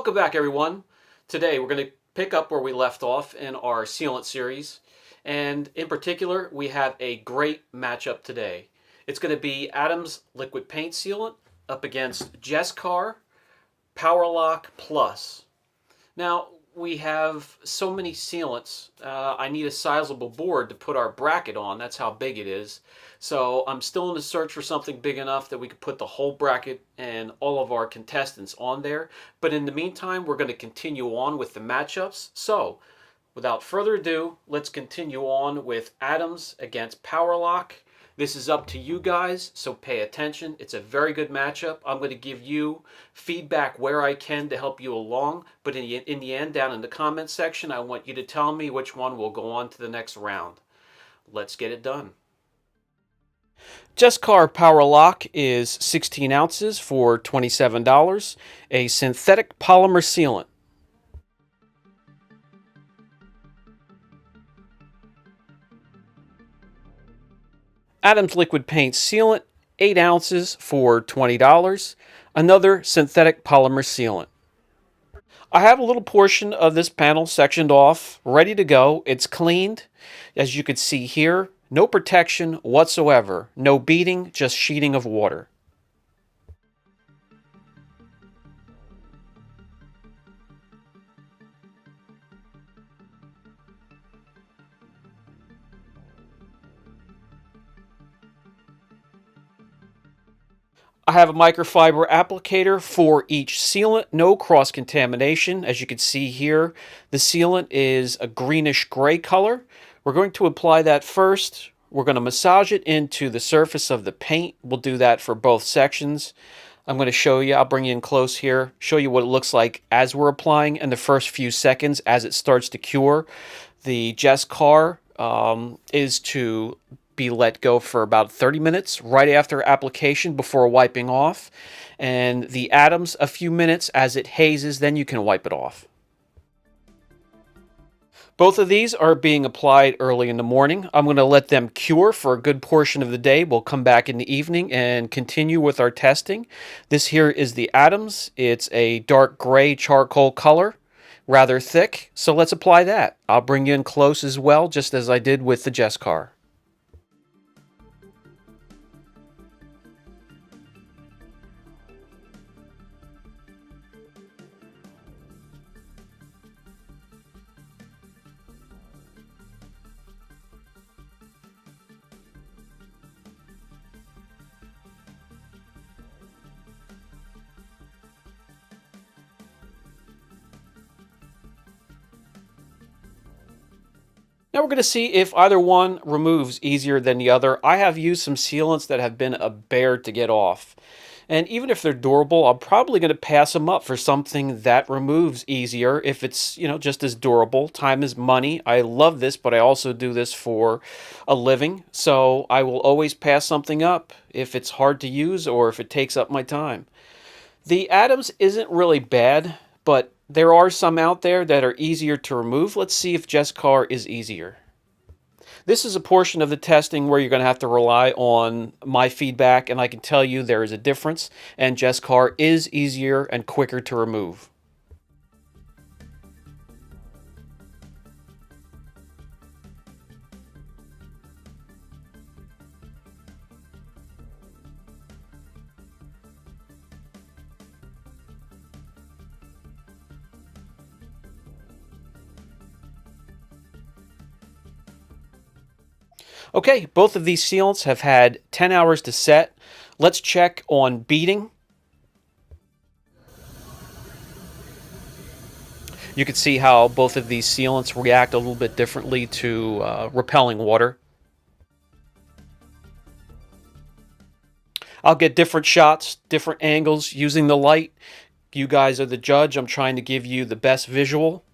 Welcome back, everyone. Today we're going to pick up where we left off in our sealant series, and in particular we have a great matchup today. It's going to be Adams Liquid Paint Sealant up against Jescar Power Lock Plus. Now, we have so many sealants, I need a sizable board to put our bracket on. That's how big it is. So I'm still in the search for something big enough that we could put the whole bracket and all of our contestants on there. But in the meantime, we're going to continue on with the matchups. So without further ado, let's continue on with Adams against Power Lock. This is up to you guys, so pay attention. It's a very good matchup. I'm going to give you feedback where I can to help you along, but in the end, down in the comments section, I want you to tell me which one will go on to the next round. Let's get it done. Jescar Power Lock is 16 ounces for $27, a synthetic polymer sealant. Adams Liquid Paint Sealant, 8 ounces for $20, another synthetic polymer sealant. I have a little portion of this panel sectioned off, ready to go. It's cleaned. As you can see here, no protection whatsoever. No beading, just sheeting of water. I have a microfiber applicator for each sealant, no cross-contamination. As you can see here, the sealant is a greenish gray color. We're going to apply that first. We're going to massage it into the surface of the paint. We'll do that for both sections. I'm going to show you, I'll bring you in close here, show you what it looks like as we're applying and the first few seconds as it starts to cure. The Jescar is to be let go for about 30 minutes right after application before wiping off, and the Adams a few minutes as it hazes, then you can wipe it off. Both of these are being applied early in the morning. I'm going to let them cure for a good portion of the day. We'll come back in the evening and continue with our testing. This here is the Adams. It's a dark gray charcoal color, rather thick, so let's apply that. I'll bring you in close as well, just as I did with the Jescar. Now we're going to see if either one removes easier than the other. I have used some sealants that have been a bear to get off. And even if they're durable, I'm probably going to pass them up for something that removes easier if it's, just as durable. Time is money. I love this, but I also do this for a living. So I will always pass something up if it's hard to use or if it takes up my time. The Adams isn't really bad, but there are some out there that are easier to remove. Let's see if Jescar is easier. This is a portion of the testing where you're going to have to rely on my feedback, and I can tell you there is a difference, and Jescar is easier and quicker to remove. Okay, both of these sealants have had 10 hours to set. Let's check on beading. You can see how both of these sealants react a little bit differently to repelling water. I'll get different shots, different angles using the light. You guys are the judge. I'm trying to give you the best visual.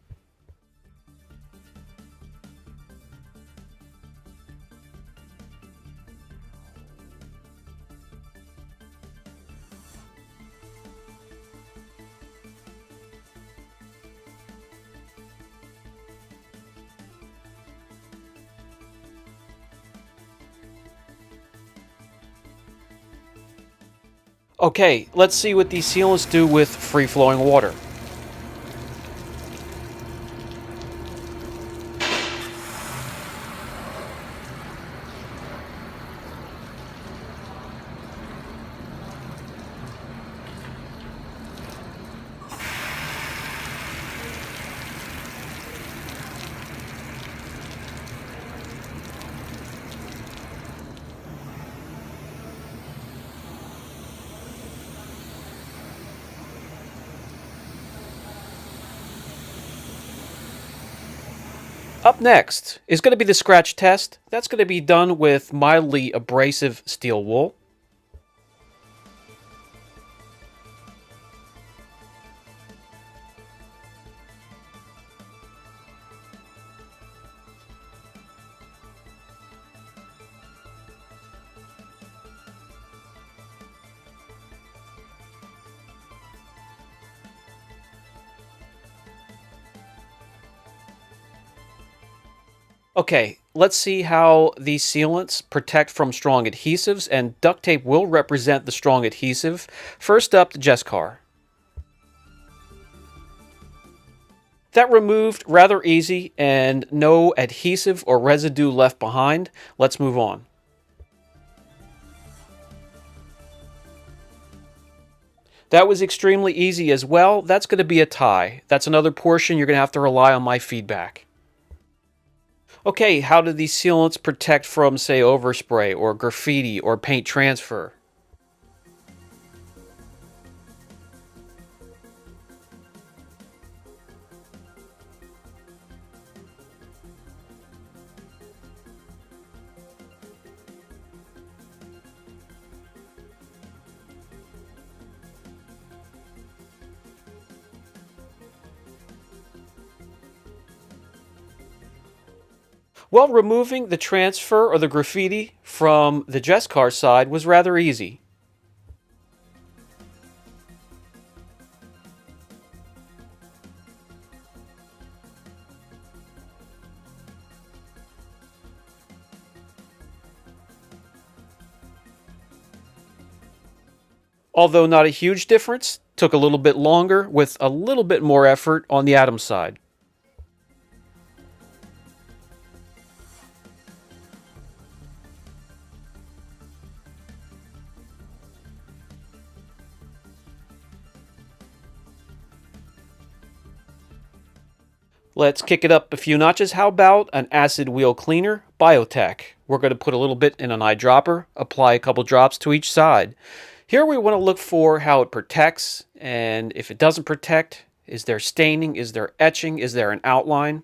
Okay, let's see what these sealants do with free-flowing water. Up next is going to be the scratch test. That's going to be done with mildly abrasive steel wool. Okay, let's see how these sealants protect from strong adhesives, and duct tape will represent the strong adhesive. First up, the Jescar. That removed rather easy and no adhesive or residue left behind. Let's move on. That was extremely easy as well. That's going to be a tie. That's another portion you're going to have to rely on my feedback. Okay, how do these sealants protect from, say, overspray or graffiti or paint transfer? Well, removing the transfer or the graffiti from the Jescar side was rather easy. Although not a huge difference, took a little bit longer with a little bit more effort on the Adams side. Let's kick it up a few notches. How about an acid wheel cleaner, Biotech? We're going to put a little bit in an eyedropper, apply a couple drops to each side. Here we want to look for how it protects, and if it doesn't protect, is there staining, is there etching, is there an outline?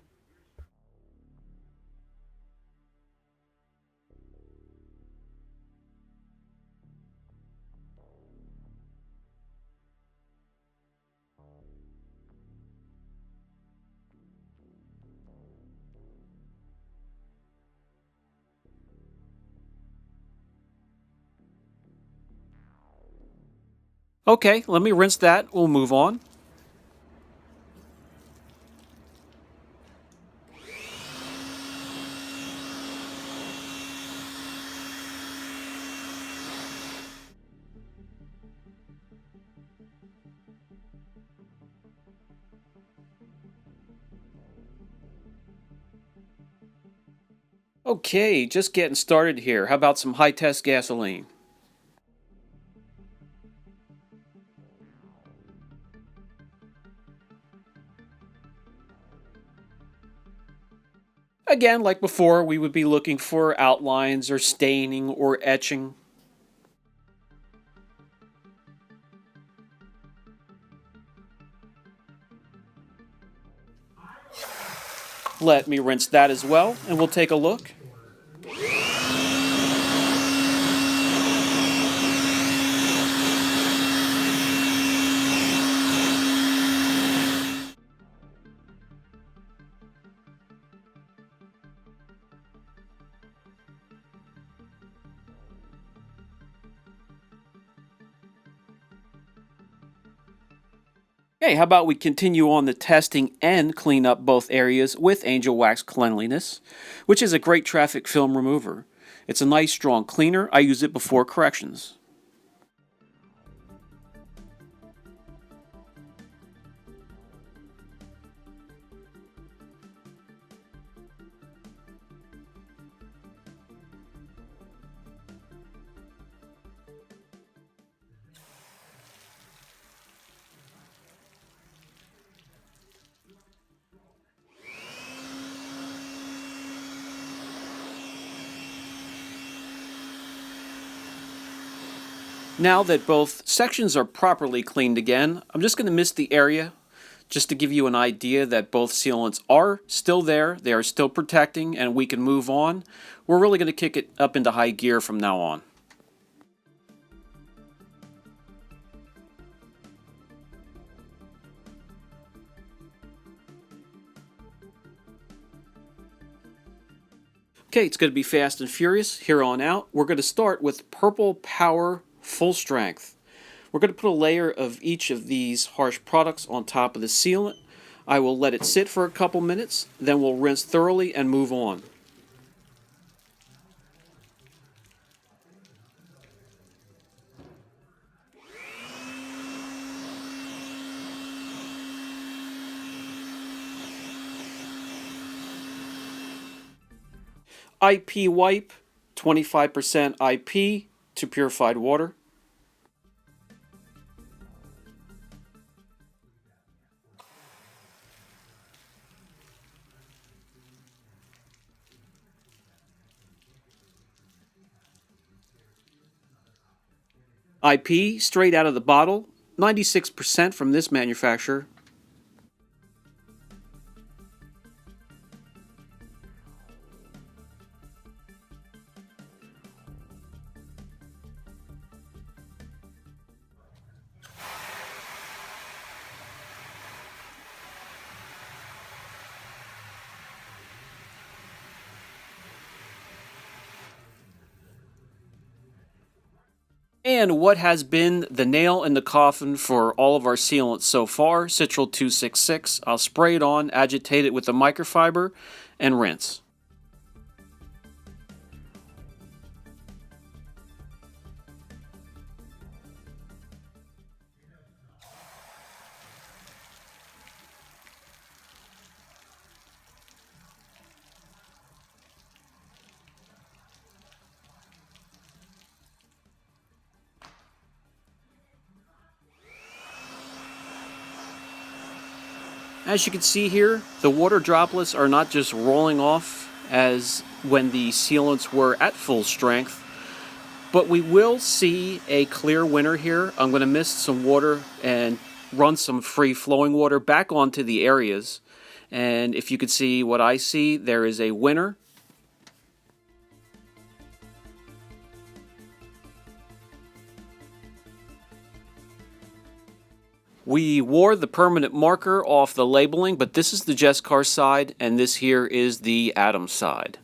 Okay, let me rinse that. We'll move on. Okay, just getting started here. How about some high-test gasoline? Again, like before, we would be looking for outlines or staining or etching. Let me rinse that as well, and we'll take a look. Okay, how about we continue on the testing and clean up both areas with Angel Wax Cleanliness, which is a great traffic film remover. It's a nice strong cleaner. I use it before corrections. Now that both sections are properly cleaned again, I'm just going to mist the area Just to give you an idea that both sealants are still there, they are still protecting, and we can move on, we're really going to kick it up into high gear from now on. Okay, it's going to be fast and furious here on out. We're going to start with Purple Power Full Strength. We're going to put a layer of each of these harsh products on top of the sealant. I will let it sit for a couple minutes, then we'll rinse thoroughly and move on. IP wipe, 25% IP to purified water. IP straight out of the bottle, 96% from this manufacturer. And what has been the nail in the coffin for all of our sealants so far, Citral 266. I'll spray it on, agitate it with the microfiber, and rinse. As you can see here, the water droplets are not just rolling off as when the sealants were at full strength, but we will see a clear winner here. I'm going to mist some water and run some free flowing water back onto the areas. And if you could see what I see, there is a winner. We wore the permanent marker off the labeling, but this is the Jescar side, and this here is the Adams side.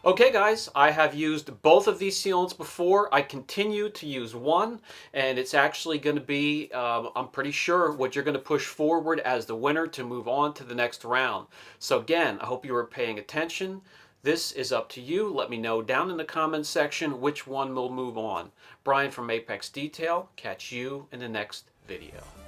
Okay guys, I have used both of these sealants before. I continue to use one, and it's actually going to be, I'm pretty sure, what you're going to push forward as the winner to move on to the next round. So again, I hope you are paying attention. This is up to you. Let me know down in the comments section which one will move on. Brian from Apex Detail. Catch you in the next video.